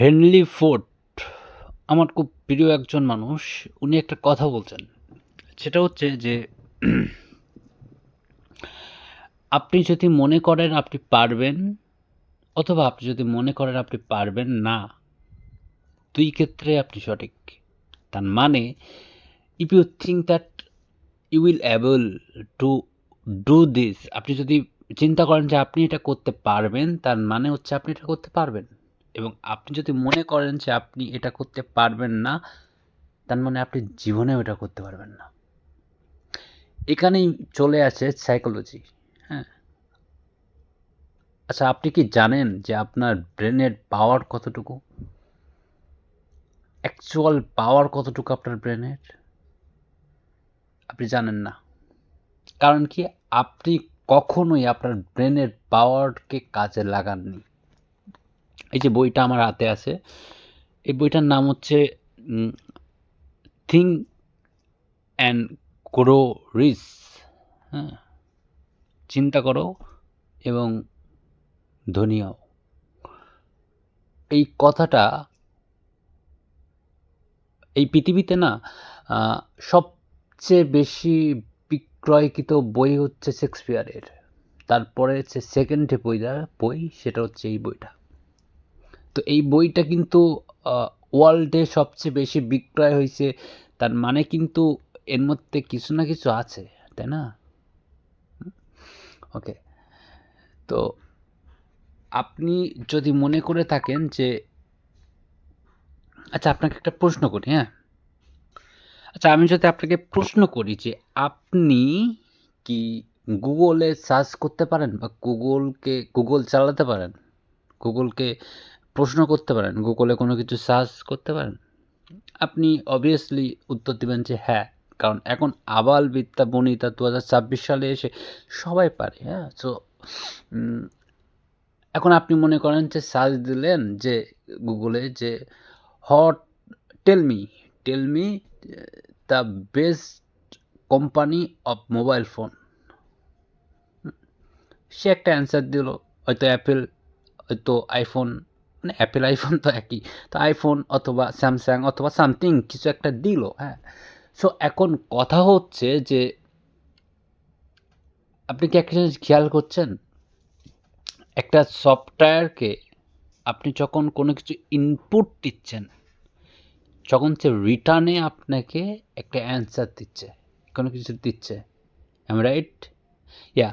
Henry Ford আমার খুব প্রিয় একজন মানুষ। উনি একটা কথা বলছেন। সেটা হচ্ছে যে আপনি যদি মনে করেন আপনি পারবেন অথবা আপনি যদি মনে করেন আপনি পারবেন না, ২ ক্ষেত্রে আপনি সঠিক। তার মানে if you think that you will able to do this, আপনি যদি চিন্তা করেন যে আপনি এটা করতে পারবেন, তার মানে হচ্ছে আপনি এটা করতে পারবেন। এবং আপনি যদি মনে করেন যে আপনি এটা করতে পারবেন না, তার মানে আপনি জীবনেও এটা করতে পারবেন না। এখানেই চলে আসে সাইকোলজি। হ্যাঁ? আচ্ছা, আপনি কি জানেন যে আপনার ব্রেনের পাওয়ার কতটুকু? অ্যাকচুয়াল পাওয়ার কতটুকু আপনার ব্রেনের? আপনি জানেন না। কারণ কি? আপনি কখনোই আপনার ব্রেনের পাওয়ারকে কাজে লাগাননি। এই যে বইটা আমার হাতে আছে, এই বইটার নাম হচ্ছে উম 'Think and Grow Rich', হ্যাঁ? চিন্তা করো এবং ধনী হও। এই কথাটা এই পৃথিবীতে না আ সবচেয়ে বেশি বিক্রয়কৃত বই হচ্ছে শেক্সপিয়ারের। তারপরে হচ্ছে 2nd যে বই সেটা হচ্ছে এই বইটা। তো এই বইটা কিন্তু আ ওয়ার্ল্ডে সবচেয়ে বেশি বিক্রয় হইছে। তার মানে কিন্তু এর মধ্যে কিছু না কিছু আছে, তাই না? ওকে। তো আপনি যদি মনে করে থাকেন যে আচ্ছা, আপনাকে একটা প্রশ্ন করি, হ্যাঁ? আচ্ছা, আমি যদি আপনাকে প্রশ্ন করি যে আপনি কি গুগলে সার্চ করতে পারেন বা গুগল চালাতে পারেন? গুগলকে প্রশ্ন করতে পারেন? গুগলে কোনো কিছু সার্চ করতে পারেন? আপনি obviously উত্তর দিবেন যে হ্যাঁ। কারণ এখন আবাল বনিতা ২০২৬ সালে এসে সবাই পারে, হ্যাঁ? সো উম এখন আপনি মনে করেন যে সার্চ দিলেন যে গুগলে যে what tell me the best company of mobile phone. সে একটা অ্যান্সার দিল। হয়তো অ্যাপেল, হয়তো আইফোন, মানে অ্যাপেল আইফোন তো একই। তো আইফোন অথবা স্যামসাং অথবা সামথিং কিছু একটা দিল, হ্যাঁ? সো এখন কথা হচ্ছে যে আপনি কি একটা জিনিস খেয়াল করছেন? একটা সফটওয়্যারকে আপনি যখন কোনো কিছু ইনপুট দিচ্ছেন, যখন সে রিটার্নে আপনাকে একটা অ্যান্সার দিচ্ছে, কোনো কিছু দিচ্ছে। Am I right? Yeah.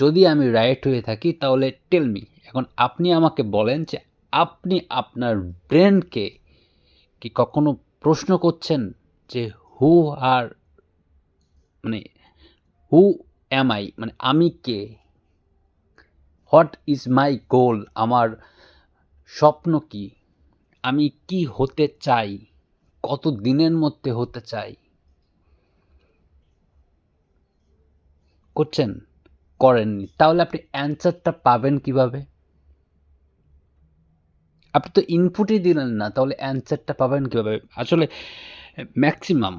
যদি আমি রাইট হয়ে থাকি তাহলে টেল মি। এখন আপনি আমাকে বলেন যে আপনি আপনার ব্রেনকে কি কখনো প্রশ্ন করছেন যে হু আর মানে হু অ্যাম আই? মানে আমি কে? হোয়াট ইজ মাই গোল? আমার স্বপ্ন কি? আমি কি হতে চাই? কত দিনের মধ্যে হতে চাই? করছেন? করেননি। তাহলে আপনি অ্যান্সারটা পাবেন কিভাবে? আপনি তো ইনপুটই দিলেন না। তাহলে অ্যান্সারটা পাবেন কিভাবে? আসলে ম্যাক্সিমাম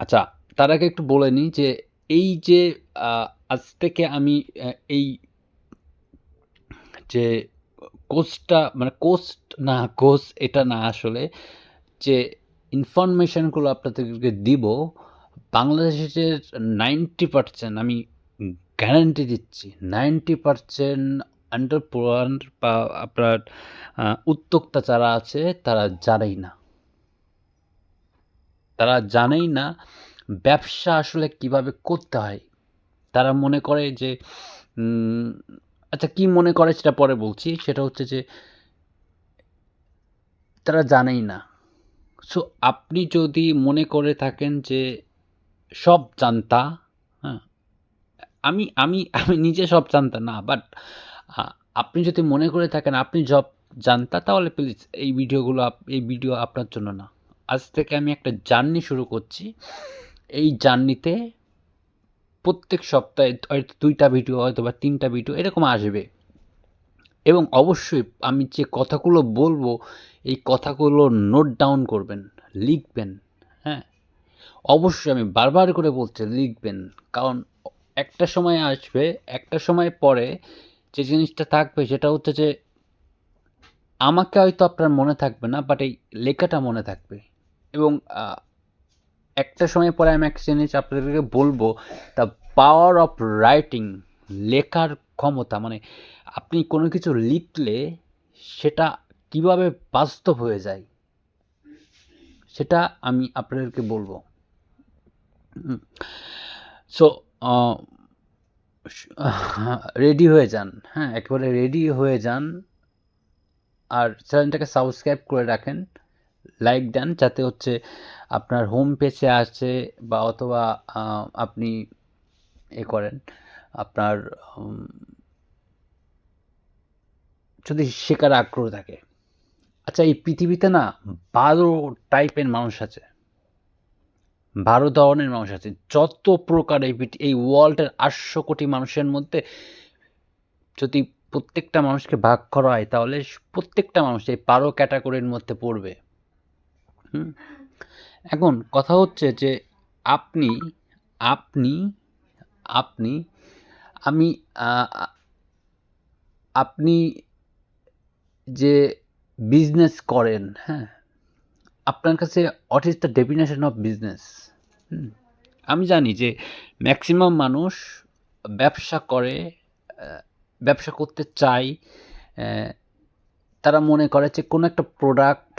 আচ্ছা, তার আগে একটু বলে নিই যে এই যে আ আজ থেকে আমি এই যে কোর্স এটা না আসলে, যে ইনফরমেশন গুলো আপনাদেরকে দিব, বাংলাদেশের 90% আমি গ্যারান্টি দিচ্ছি 90% এন্টারপ্রেনিউর বা আপনার উদ্যোক্তা যারা আছে তারা জানেই না। তারা জানেই না ব্যবসা আসলে কিভাবে করতে হয়। তারা মনে করে যে উম আচ্ছা, কি মনে করে সেটা পরে বলছি। সেটা হচ্ছে যে তারা জানেই না। সো আপনি যদি মনে করে থাকেন যে সব জানতা, হ্যাঁ? আমি আমি আমি নিজে সব জানতা না। বাট আ আপনি যদি মনে করে থাকেন আপনি সব জানতা, তাহলে প্লিজ এই ভিডিও আপনার জন্য না। আজ থেকে আমি একটা জার্নি শুরু করছি। এই জার্নিতে প্রত্যেক সপ্তাহে হয়তো ২ টা ভিডিও হয়তোবা ৩ টা ভিডিও এরকম আসবে। এবং অবশ্যই আমি যে কথাগুলো বলবো, এই কথাগুলো নোট ডাউন করবেন, লিখবেন, হ্যাঁ? অবশ্যই আমি বারবার করে বলছি লিখবেন। কারণ একটা সময় আসবে, একটা সময় পরে যে জিনিসটা থাকবে সেটা হচ্ছে যে আমাকে হয়তো আপনার মনে থাকবে না, বাট এই লেখাটা মনে থাকবে। এবং একটা সময় পরে আমি একটা জিনিস আপনাদেরকে বলবো, দ্য পাওয়ার অফ রাইটিং, লেখার ক্ষমতা। মানে আপনি কোনো কিছু লিখলে সেটা কিভাবে বাস্তব হয়ে যায়, সেটা আমি আপনাদেরকে বলবো। সো রেডি হয়ে যান, হ্যাঁ, একেবারে রেডি হয়ে যান। আর চ্যানেলটাকে সাবস্ক্রাইব করে রাখেন, লাইক দেন, যাতে হচ্ছে আপনার হোম পেজে আসে, বা অথবা আপনি এ করেন, আপনার যদি শেখার আগ্রহ থাকে। আচ্ছা, এই পৃথিবীতে না 12 টাইপের মানুষ আছে, 12 ধরনের মানুষ আছে। যত প্রকার এই ওয়ার্ল্ডের 800 কোটি মানুষের মধ্যে যদি প্রত্যেকটা মানুষকে ভাগ করা হয়, তাহলে প্রত্যেকটা মানুষ এই 12 ক্যাটাগরির মধ্যে পড়বে। এখন কথা হচ্ছে যে আপনি আপনি আপনি আমি আপনি যে বিজনেস করেন, হ্যাঁ, আপনার কাছে what is the definition of business? আমি জানি যে ম্যাক্সিমাম মানুষ ব্যবসা করে, ব্যবসা করতে চায়, তারা মনে করে যে কোনো একটা প্রোডাক্ট,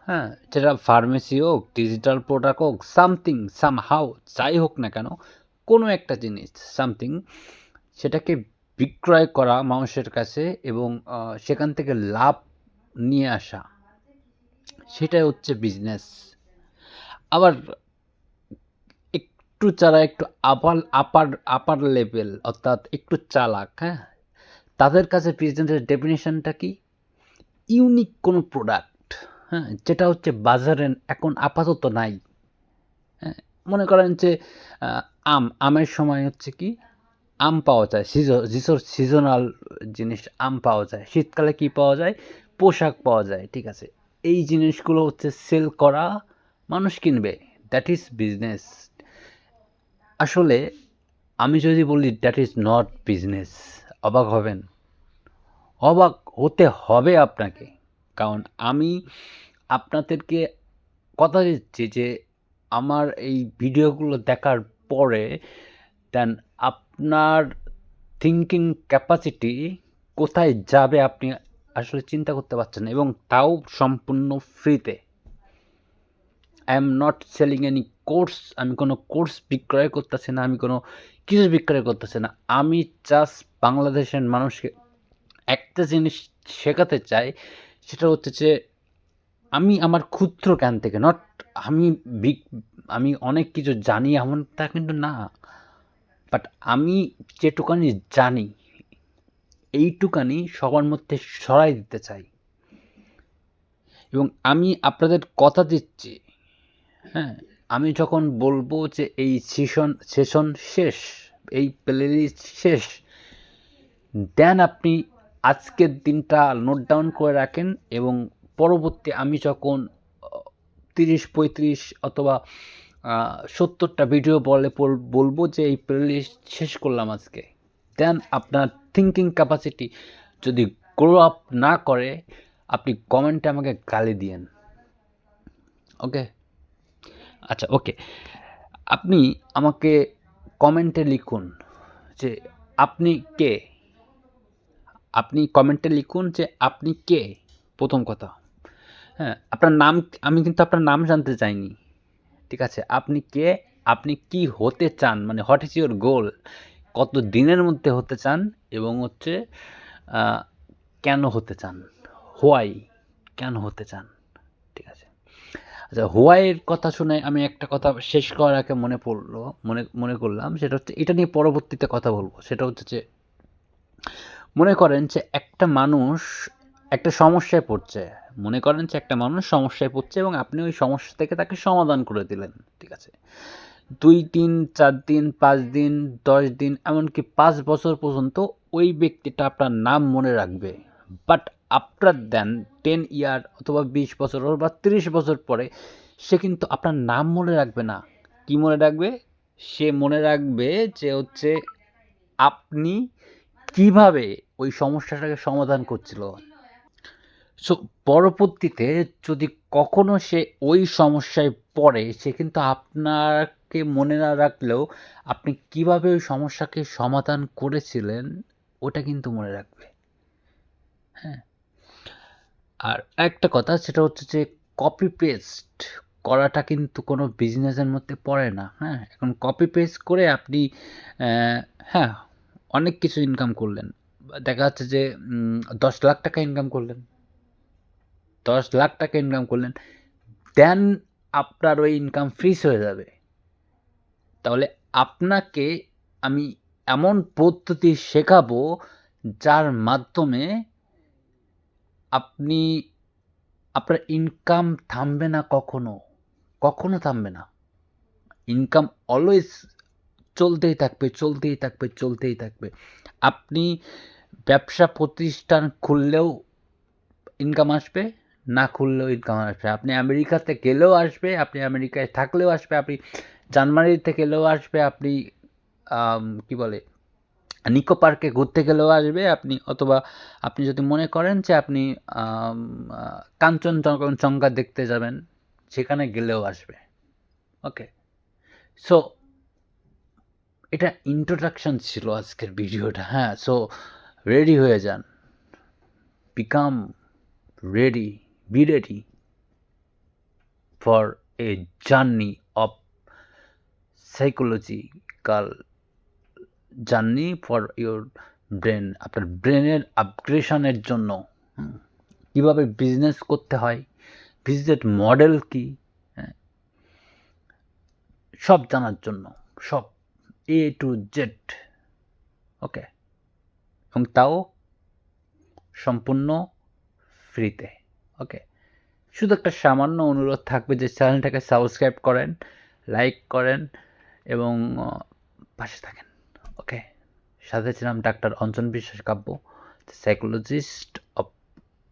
হ্যাঁ, যেটা ফার্মেসি হোক, ডিজিটাল প্রোডাক্ট হোক, সামথিং সামহাউ যাই হোক না কেন, কোনো একটা জিনিস সামথিং, সেটাকে বিক্রয় করা মানুষের কাছে এবং সেখান থেকে লাভ নিয়ে আসা, সেটাই হচ্ছে বিজনেস। আবার একটু যারা একটু আপার লেভেল, অর্থাৎ একটু চালাক, হ্যাঁ, তাদের কাছে বিজনেসের ডেফিনেশনটা কি? ইউনিক কোনো প্রোডাক্ট, হ্যাঁ, যেটা হচ্ছে বাজারে এখন আপাতত নাই। হ্যাঁ, মনে করেন যে আমের সময় হচ্ছে কি আম পাওয়া যায়, সিজনাল জিনিস আম পাওয়া যায়। শীতকালে কি পাওয়া যায়? পোশাক পাওয়া যায়, ঠিক আছে। এই জিনিসগুলো হচ্ছে সেল করা, মানুষ কিনবে, দ্যাট ইজ বিজনেস। আসলে আমি যদি বলি দ্যাট ইজ নট বিজনেস, অবাক হবেন, অবাক হতে হবে আপনাকে। কারণ আমি আপনাদেরকে কথা দিচ্ছি যে আমার এই ভিডিওগুলো দেখার পরে দেন আপনার থিঙ্কিং ক্যাপাসিটি কোথায় যাবে আপনি আসলে চিন্তা করতে পারছেন না, এবং তাও সম্পূর্ণ ফ্রিতে। I am not selling any course, আমি কোনো কোর্স বিক্রয় করতেছি না, আমি কোনো কিছু বিক্রয় করতেছি না। আমি জাস্ট বাংলাদেশের মানুষকে একটা জিনিস শেখাতে চাই, সেটা হচ্ছে যে আমি আমার ক্ষুদ্র জ্ঞান থেকে, নট আমি আমি অনেক কিছু জানি এমনটা কিন্তু না, বাট আমি যেটুকানি জানি এইটুকানি সবার মধ্যে ছড়াই দিতে চাই। এবং আমি আপনাদের কথা দিচ্ছি, হ্যাঁ, আমি যখন বলবো যে এই সেশন শেষ, এই প্লেলিস্ট শেষ, দেন আপনি আজকের দিনটা নোট ডাউন করে রাখেন, এবং পরবর্তী আমি যখন 30-35 অথবা 70টা ভিডিও বলবো যে এই প্লেলিস্ট শেষ করলাম আজকে, দেন আপনার থিঙ্কিং ক্যাপাসিটি যদি গ্রো আপ না করে, আপনি কমেন্টে আমাকে গালি দিয়েন। ওকে, আচ্ছা, ওকে, আপনি আমাকে কমেন্টে লিখুন যে আপনি কে, আপনি কমেন্টে লিখুন যে আপনি কে, প্রথম কথা। হ্যাঁ, আপনার নাম, আমি কিন্তু আপনার নাম জানতে চাইনি, ঠিক আছে। আপনি কে, আপনি কি হতে চান, মানে হোয়াট ইজ ইউর গোল, কত দিনের মধ্যে হতে চান, এবং হচ্ছে কেন হতে চান, হোয়াই, কেন হতে চান, ঠিক আছে। আচ্ছা, হোয়াইয়ের কথা শুনে আমি একটা কথা শেষ করার আগে মনে করলাম, সেটা হচ্ছে এটা নিয়ে পরবর্তীতে কথা বলবো। সেটা হচ্ছে যে মনে করেন যে একটা মানুষ একটা সমস্যায় পড়ছে, মনে করেন যে একটা মানুষ সমস্যায় পড়ছে এবং আপনি ওই সমস্যা থেকে তাকে সমাধান করে দিলেন, ঠিক আছে। 2 দিন, 4 দিন, 5 দিন, 10 দিন, এমনকি 5 বছর পর্যন্ত ওই ব্যক্তিটা আপনার নাম মনে রাখবে। বাট আফটার দেন 10 ইয়ার অথবা 20 বছর বা 30 বছর পরে সে কিন্তু আপনার নাম মনে রাখবে না। কি মনে রাখবে? সে মনে রাখবে যে হচ্ছে আপনি কিভাবে ওই সমস্যাটাকে সমাধান করছিল। সো পরবর্তীতে যদি কখনো সে ওই সমস্যায় পড়ে, সে কিন্তু আপনাকে মনে না রাখলেও আপনি কিভাবে ওই সমস্যাকে সমাধান করেছিলেন, ওটা কিন্তু মনে রাখবে। হ্যাঁ? আর আরেকটা কথা সেটা হচ্ছে যে কপি পেস্ট করাটা কিন্তু কোনো বিজনেসের মধ্যে পড়ে না। হ্যাঁ? এখন কপি পেস্ট করে আপনি হ্যাঁ, অনেক কিছু ইনকাম করলেন। দেখা যাচ্ছে যে ৳১০,০০,০০০ ইনকাম করলেন। ৳১০,০০,০০০ ইনকাম করলেন। দেন আপনার ওই ইনকাম ফ্রিজ হয়ে যাবে। তাহলে আপনাকে আমি এমন পদ্ধতি শেখাবো, যার মাধ্যমে আপনি আপনার ইনকাম থামবে না কখনো। কখনো থামবে না। ইনকাম অলওয়েজ চলতেই থাকবে, চলতেই থাকবে, চলতেই থাকবে। আপনি ব্যবসা প্রতিষ্ঠান খুললেও ইনকাম আসবে, না খুললেও ইনকাম আসবে। আপনি আমেরিকাতে গেলেও আসবে, আপনি আমেরিকায় থাকলেও আসবে, আপনি জার্মানিতে গেলেও আসবে, আপনি কি বলে? নিকো পার্কে ঘুরতে গেলেও আসবে আপনি, অথবা আপনি যদি মনে করেন যে আপনি আম আ কাঞ্চনজঙ্ঘা দেখতে যাবেন, সেখানে গেলেও আসবে। ওকে? সো এটা introduction ছিল আজকের ভিডিওটা। হ্যাঁ? সো রেডি হয়ে যান। become ready, be ready for a journey of psychological journey for your brain. আপনার ব্রেনের আপগ্রেশনের জন্য কিভাবে বিজনেস করতে হয়, বিজনেস মডেল কি, হ্যাঁ? সব জানার জন্য, সব A to Z, ওকে? এবং তাও সম্পূর্ণ ফ্রিতে, ওকে? শুধু একটা সামান্য অনুরোধ থাকবে যে চ্যানেলটাকে সাবস্ক্রাইব করেন, লাইক করেন এবং পাশে থাকেন, ওকে? সাথে ছিলাম doctor Anjan Biswas Kabya, psychologist of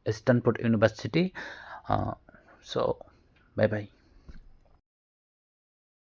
Stanford University. So bye by.